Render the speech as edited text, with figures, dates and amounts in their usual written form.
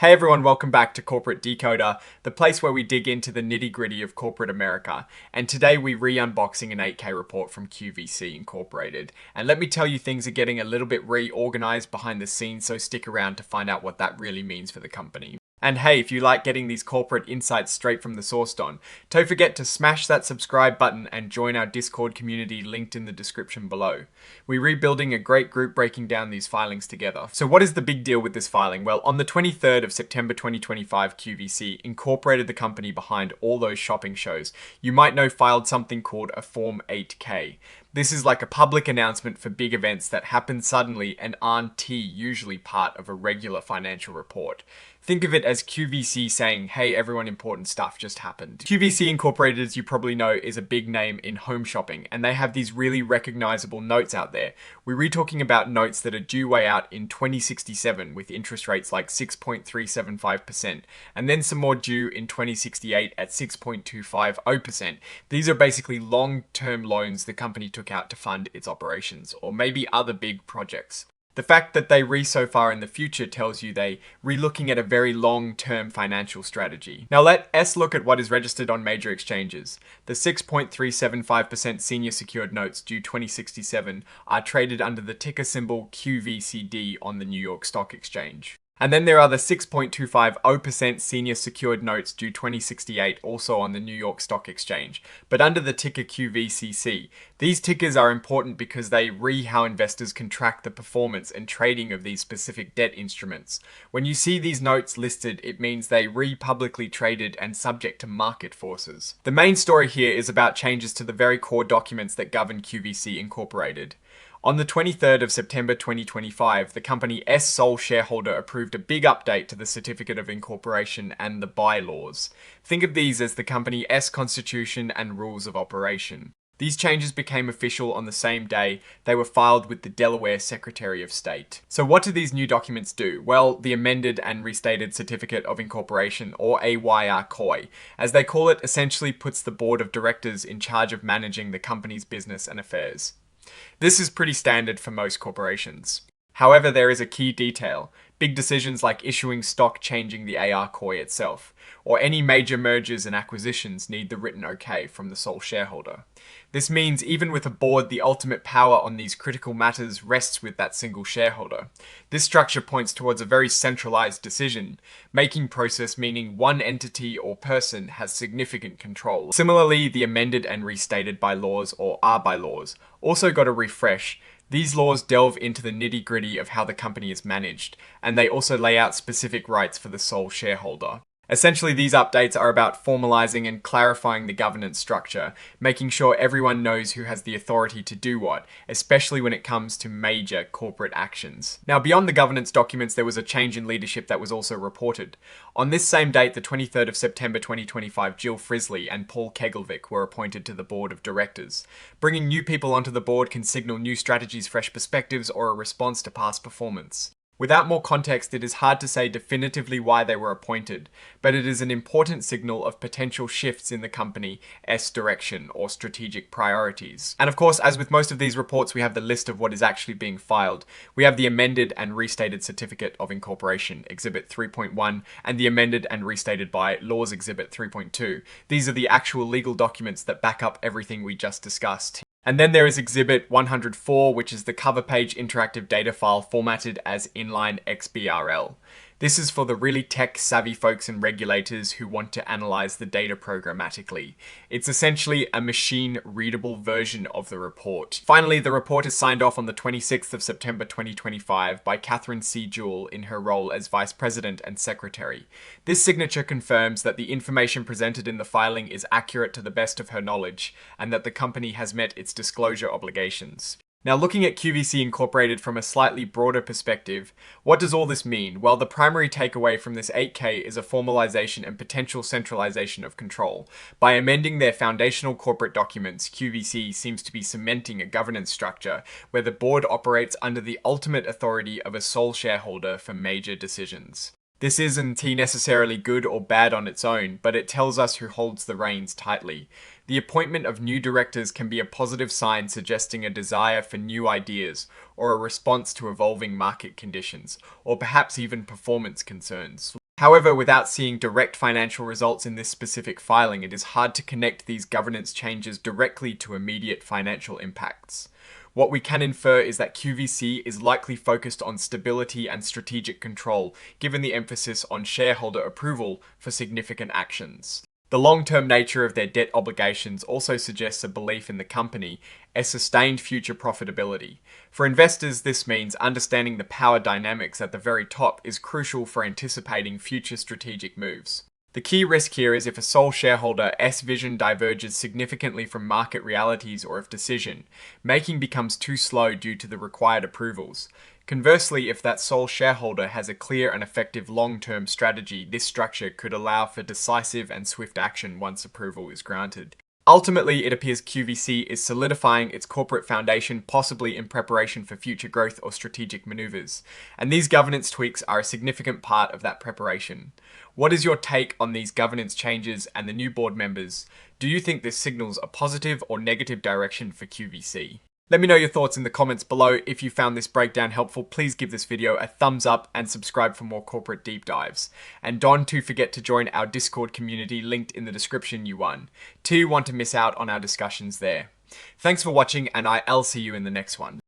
Hey everyone, welcome back to Corporate Decoder, the place where we dig into the nitty-gritty of corporate America. And today we re-unboxing an 8K report from QVC Incorporated. And let me tell you, things are getting a little bit reorganized behind the scenes, so stick around to find out what that really means for the company. And hey, if you like getting these corporate insights straight from the source, don't forget to smash that subscribe button and join our Discord community linked in the description below. We're rebuilding a great group breaking down these filings together. So what is the big deal with this filing? Well, on the 23rd of September 2025, QVC incorporated the company behind all those shopping shows. You might know filed something called a Form 8K. This is like a public announcement for big events that happen suddenly and aren't usually part of a regular financial report. Think of it as QVC saying, hey everyone, important stuff just happened. QVC Incorporated, as you probably know, is a big name in home shopping, and they have these really recognizable notes out there. We're talking about notes that are due way out in 2067 with interest rates like 6.375%, and then some more due in 2068 at 6.250%. These are basically long-term loans the company took out to fund its operations, or maybe other big projects. The fact that they so far in the future tells you they looking at a very long-term financial strategy. Now let us look at what is registered on major exchanges. The 6.375% senior secured notes due 2067 are traded under the ticker symbol QVCD on the New York Stock Exchange. And then there are the 6.250% senior secured notes due 2068 also on the New York Stock Exchange, but under the ticker QVCC. These tickers are important because they how investors can track the performance and trading of these specific debt instruments. When you see these notes listed, it means they publicly traded and subject to market forces. The main story here is about changes to the very core documents that govern QVC Incorporated. On the 23rd of September 2025, the company sole shareholder approved a big update to the Certificate of Incorporation and the bylaws. Think of these as the company constitution and rules of operation. These changes became official on the same day they were filed with the Delaware Secretary of State. So what do these new documents do? Well, the amended and restated Certificate of Incorporation, or AYR-COI, as they call it, essentially puts the board of directors in charge of managing the company's business and affairs. This is pretty standard for most corporations. However, there is a key detail. Big decisions like issuing stock changing the AR-COI itself, or any major mergers and acquisitions need the written okay from the sole shareholder. This means even with a board, the ultimate power on these critical matters rests with that single shareholder. This structure points towards a very centralized decision-making process, meaning one entity or person has significant control. Similarly, the amended and restated bylaws, or R bylaws, also got a refresh. These laws delve into the nitty-gritty of how the company is managed, and they also lay out specific rights for the sole shareholder. Essentially, these updates are about formalizing and clarifying the governance structure, making sure everyone knows who has the authority to do what, especially when it comes to major corporate actions. Now, beyond the governance documents, there was a change in leadership that was also reported. On this same date, the 23rd of September 2025, Jill Frisley and Paul Kegelvik were appointed to the board of directors. Bringing new people onto the board can signal new strategies, fresh perspectives, or a response to past performance. Without more context, it is hard to say definitively why they were appointed, but it is an important signal of potential shifts in the company's direction or strategic priorities. And of course, as with most of these reports, we have the list of what is actually being filed. We have the amended and restated Certificate of Incorporation, Exhibit 3.1, and the amended and restated bylaws, Exhibit 3.2. These are the actual legal documents that back up everything we just discussed. And then there is Exhibit 104, which is the cover page interactive data file formatted as inline XBRL. This is for the really tech-savvy folks and regulators who want to analyze the data programmatically. It's essentially a machine-readable version of the report. Finally, the report is signed off on the 26th of September 2025 by Catherine C. Jewell in her role as Vice President and Secretary. This signature confirms that the information presented in the filing is accurate to the best of her knowledge, and that the company has met its disclosure obligations. Now, looking at QVC Incorporated from a slightly broader perspective, what does all this mean? Well, the primary takeaway from this 8K is a formalization and potential centralization of control. By amending their foundational corporate documents, QVC seems to be cementing a governance structure where the board operates under the ultimate authority of a sole shareholder for major decisions. This isn't necessarily good or bad on its own, but it tells us who holds the reins tightly. The appointment of new directors can be a positive sign suggesting a desire for new ideas, or a response to evolving market conditions, or perhaps even performance concerns. However, without seeing direct financial results in this specific filing, it is hard to connect these governance changes directly to immediate financial impacts. What we can infer is that QVC is likely focused on stability and strategic control, given the emphasis on shareholder approval for significant actions. The long-term nature of their debt obligations also suggests a belief in the company as sustained future profitability. For investors, this means understanding the power dynamics at the very top is crucial for anticipating future strategic moves. The key risk here is if a sole shareholder's vision diverges significantly from market realities or if decision-making becomes too slow due to the required approvals. Conversely, if that sole shareholder has a clear and effective long-term strategy, this structure could allow for decisive and swift action once approval is granted. Ultimately, it appears QVC is solidifying its corporate foundation, possibly in preparation for future growth or strategic maneuvers, and these governance tweaks are a significant part of that preparation. What is your take on these governance changes and the new board members? Do you think this signals a positive or negative direction for QVC? Let me know your thoughts in the comments below. If you found this breakdown helpful, please give this video a thumbs up and subscribe for more corporate deep dives. And don't forget to join our Discord community linked in the description you want to miss out on our discussions there. Thanks for watching, and I'll see you in the next one.